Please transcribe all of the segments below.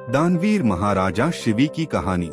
दानवीर महाराजा शिवी की कहानी।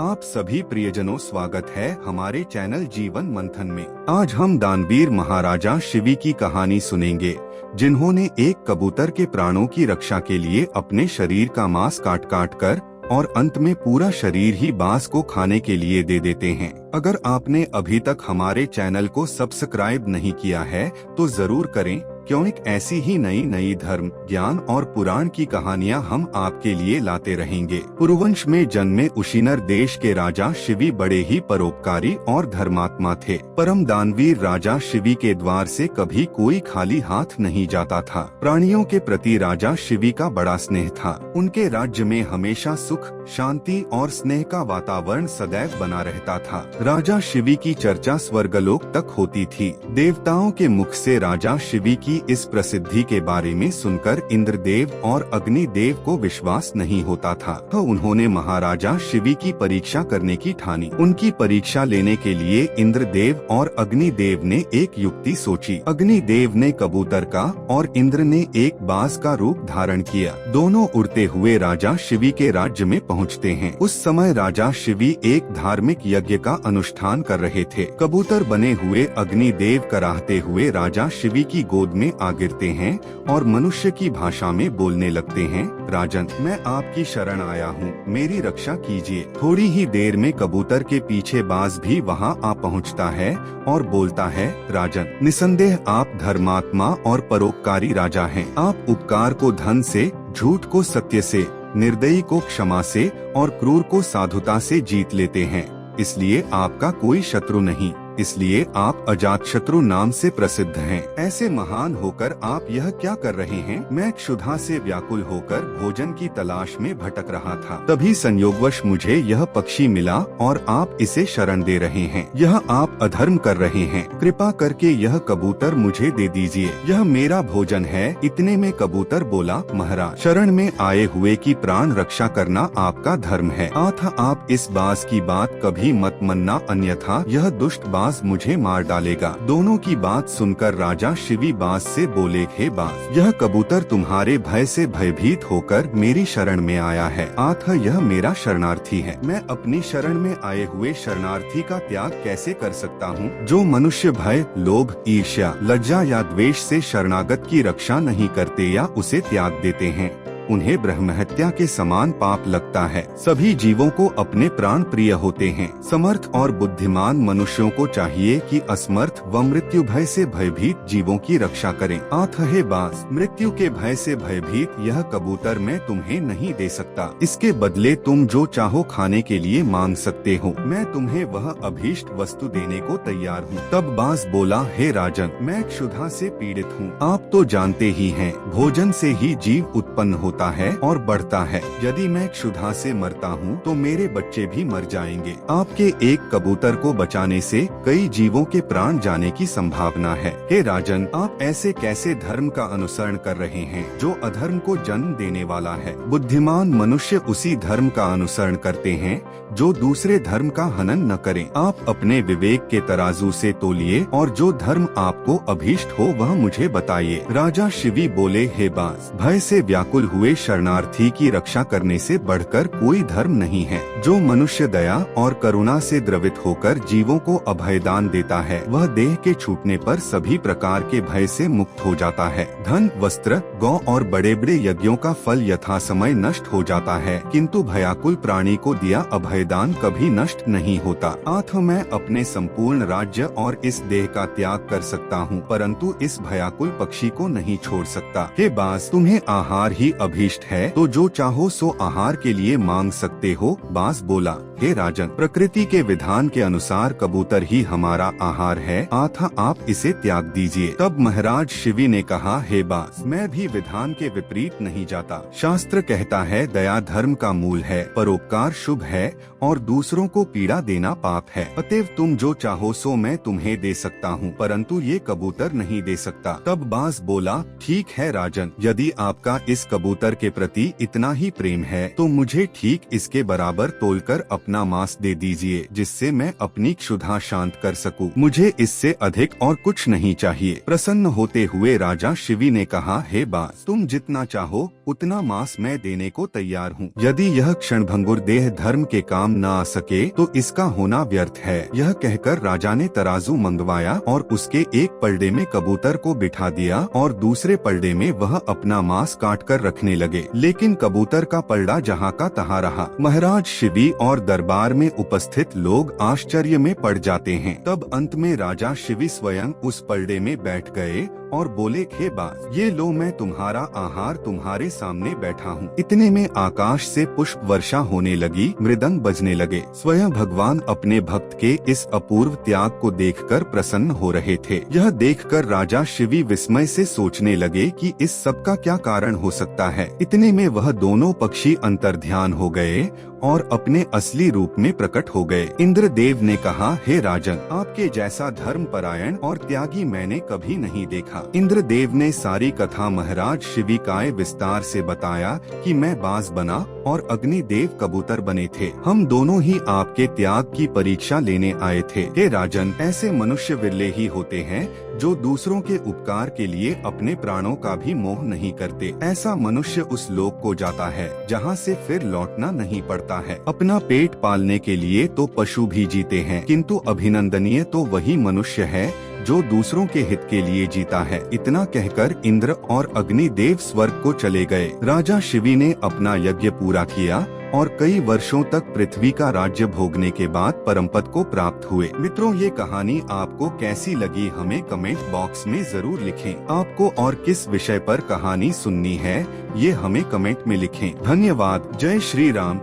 आप सभी प्रियजनों स्वागत है हमारे चैनल जीवन मंथन में। आज हम दानवीर महाराजा शिवी की कहानी सुनेंगे, जिन्होंने एक कबूतर के प्राणों की रक्षा के लिए अपने शरीर का मांस काट काट कर और अंत में पूरा शरीर ही बांस को खाने के लिए दे देते हैं। अगर आपने अभी तक हमारे चैनल को सब्सक्राइब नहीं किया है तो जरूर करें, क्योंकि ऐसी ही नई नई धर्म, ज्ञान और पुराण की कहानियां हम आपके लिए लाते रहेंगे। पुरुवंश में जन्मे उशीनर देश के राजा शिवी बड़े ही परोपकारी और धर्मात्मा थे। परम दानवीर राजा शिवी के द्वार से कभी कोई खाली हाथ नहीं जाता था। प्राणियों के प्रति राजा शिवी का बड़ा स्नेह था। उनके राज्य में हमेशा सुख, शांति और स्नेह का वातावरण सदैव बना रहता था। राजा शिवी की चर्चा स्वर्गलोक तक होती थी। देवताओं के मुख से राजा शिवी की इस प्रसिद्धि के बारे में सुनकर इंद्रदेव और अग्निदेव को विश्वास नहीं होता था, तो उन्होंने महाराजा शिवी की परीक्षा करने की ठानी। उनकी परीक्षा लेने के लिए इंद्रदेव और अग्निदेव ने एक युक्ति सोची। अग्निदेव ने कबूतर का और इंद्र ने एक बाज का रूप धारण किया। दोनों उड़ते हुए राजा शिवी के राज्य में पहुँचते हैं। उस समय राजा शिवी एक धार्मिक यज्ञ का अनुष्ठान कर रहे थे। कबूतर बने हुए अग्निदेव कराहते हुए राजा शिवी की गोद में आ गिरते हैं और मनुष्य की भाषा में बोलने लगते हैं, राजन, मैं आपकी शरण आया हूँ, मेरी रक्षा कीजिए। थोड़ी ही देर में कबूतर के पीछे बाज भी वहाँ आ पहुँचता है और बोलता है, राजन, निसंदेह आप धर्मात्मा और परोपकारी राजा हैं। आप उपकार को धन से, झूठ को सत्य से, निर्दयी को क्षमा से और क्रूर को साधुता से जीत लेते हैं। इसलिए आपका कोई शत्रु नहीं, इसलिए आप अजात शत्रु नाम से प्रसिद्ध हैं। ऐसे महान होकर आप यह क्या कर रहे हैं? मैं क्षुधा से व्याकुल होकर भोजन की तलाश में भटक रहा था। तभी संयोगवश मुझे यह पक्षी मिला और आप इसे शरण दे रहे हैं। यह आप अधर्म कर रहे हैं। कृपा करके यह कबूतर मुझे दे दीजिए, यह मेरा भोजन है। इतने में कबूतर बोला, महाराज, शरण में आए हुए की प्राण रक्षा करना आपका धर्म है। आप इस बाज की बात कभी मत मानना, अन्यथा यह दुष्ट बाज मुझे मार डालेगा। दोनों की बात सुनकर राजा शिवी बाज से बोले, हे बाज, यह कबूतर तुम्हारे भय से भयभीत होकर मेरी शरण में आया है। यह मेरा शरणार्थी है। मैं अपनी शरण में आए हुए शरणार्थी का त्याग कैसे कर सकता हूँ? जो मनुष्य भय, लोभ, ईर्ष्या, लज्जा या द्वेष से शरणागत की रक्षा नहीं करते या उसे त्याग देते हैं, उन्हें ब्रह्महत्या के समान पाप लगता है। सभी जीवों को अपने प्राण प्रिय होते हैं। समर्थ और बुद्धिमान मनुष्यों को चाहिए कि असमर्थ व मृत्यु भय से भयभीत जीवों की रक्षा करें। हे बाज, मृत्यु के भय से भयभीत यह कबूतर मैं तुम्हें नहीं दे सकता। इसके बदले तुम जो चाहो खाने के लिए मांग सकते हो। मैं तुम्हें वह अभीष्ट वस्तु देने को तैयार हूँ। तब बाज बोला, हे राजन, मैं क्षुधा से पीड़ित हूँ। आप तो जानते ही हैं, भोजन से ही जीव उत्पन्न होता है और बढ़ता है। यदि मैं क्षुधा से मरता हूँ तो मेरे बच्चे भी मर जाएंगे। आपके एक कबूतर को बचाने से कई जीवों के प्राण जाने की संभावना है। हे राजन, आप ऐसे कैसे धर्म का अनुसरण कर रहे हैं जो अधर्म को जन्म देने वाला है? बुद्धिमान मनुष्य उसी धर्म का अनुसरण करते हैं जो दूसरे धर्म का हनन न करें। आप अपने विवेक के तराजू से तोलिए और जो धर्म आपको अभीष्ट हो वह मुझे बताइए। राजा शिवी बोले, हे बाज, भय से व्याकुल हुए शरणार्थी की रक्षा करने से बढ़कर कोई धर्म नहीं है। जो मनुष्य दया और करुणा से द्रवित होकर जीवों को अभयदान देता है, वह देह के छूटने पर सभी प्रकार के भय से मुक्त हो जाता है। धन, वस्त्र, गौ और बड़े बड़े यज्ञों का फल यथा समय नष्ट हो जाता है, किंतु भयाकुल प्राणी को दिया अभयदान कभी नष्ट नहीं होता। मैं अपने संपूर्ण राज्य और इस देह का त्याग कर सकता हूँ, परंतु इस भयाकुल पक्षी को नहीं छोड़ सकता। हे बाज, तुम्हें आहार ही अभीष्ट है तो जो चाहो सो आहार के लिए मांग सकते हो। बाज बोला, हे राजन, प्रकृति के विधान के अनुसार कबूतर ही हमारा आहार है। आप इसे त्याग दीजिए। तब महाराज शिवी ने कहा, हे बाज, मैं भी विधान के विपरीत नहीं जाता। शास्त्र कहता है, दया धर्म का मूल है, परोपकार शुभ है और दूसरों को पीड़ा देना पाप है। अतएव तुम जो चाहो सो मैं तुम्हें दे सकता हूँ, परंतु ये कबूतर नहीं दे सकता। तब बाज बोला, ठीक है राजन, यदि आपका इस कबूतर कबूतर के प्रति इतना ही प्रेम है तो मुझे ठीक इसके बराबर तोलकर अपना मांस दे दीजिए, जिससे मैं अपनी क्षुधा शांत कर सकूं। मुझे इससे अधिक और कुछ नहीं चाहिए। प्रसन्न होते हुए राजा शिवी ने कहा, हे बास, तुम जितना चाहो उतना मांस मैं देने को तैयार हूँ। यदि यह क्षणभंगुर देह धर्म के काम न आ सके तो इसका होना व्यर्थ है। यह कहकर राजा ने तराजू मंगवाया और उसके एक पलड़े में कबूतर को बिठा दिया और दूसरे पलड़े में वह अपना मांस काट कर रखने लगे। लेकिन कबूतर का पलड़ा जहाँ का तहाँ रहा। महाराज शिवी और दरबार में उपस्थित लोग आश्चर्य में पड़ जाते हैं। तब अंत में राजा शिवी स्वयं उस पलड़े में बैठ गए और बोले, हे बास, ये लो मैं तुम्हारा आहार तुम्हारे सामने बैठा हूँ। इतने में आकाश से पुष्प वर्षा होने लगी, मृदंग बजने लगे। स्वयं भगवान अपने भक्त के इस अपूर्व त्याग को देखकर प्रसन्न हो रहे थे। यह देखकर राजा शिवी विस्मय से सोचने लगे कि इस सब का क्या कारण हो सकता है। इतने में वह दोनों पक्षी अंतर्ध्यान हो गए और अपने असली रूप में प्रकट हो गए। इंद्रदेव ने कहा, हे राजन, आपके जैसा धर्मपरायण और त्यागी मैंने कभी नहीं देखा। इंद्रदेव ने सारी कथा महाराज शिवी का विस्तार से बताया कि मैं बाज बना और अग्निदेव कबूतर बने थे। हम दोनों ही आपके त्याग की परीक्षा लेने आए थे। हे राजन, ऐसे मनुष्य विरले ही होते हैं जो दूसरों के उपकार के लिए अपने प्राणों का भी मोह नहीं करते। ऐसा मनुष्य उस लोक को जाता है जहाँ से फिर लौटना नहीं पड़ता है। अपना पेट पालने के लिए तो पशु भी जीते हैं, किंतु अभिनंदनीय तो वही मनुष्य है जो दूसरों के हित के लिए जीता है। इतना कहकर इंद्र और अग्निदेव स्वर्ग को चले गए। राजा शिवी ने अपना यज्ञ पूरा किया और कई वर्षों तक पृथ्वी का राज्य भोगने के बाद परमपद को प्राप्त हुए। मित्रों, ये कहानी आपको कैसी लगी हमें कमेंट बॉक्स में जरूर लिखें। आपको और किस विषय पर कहानी सुननी है ये हमें कमेंट में लिखें। धन्यवाद। जय श्री राम।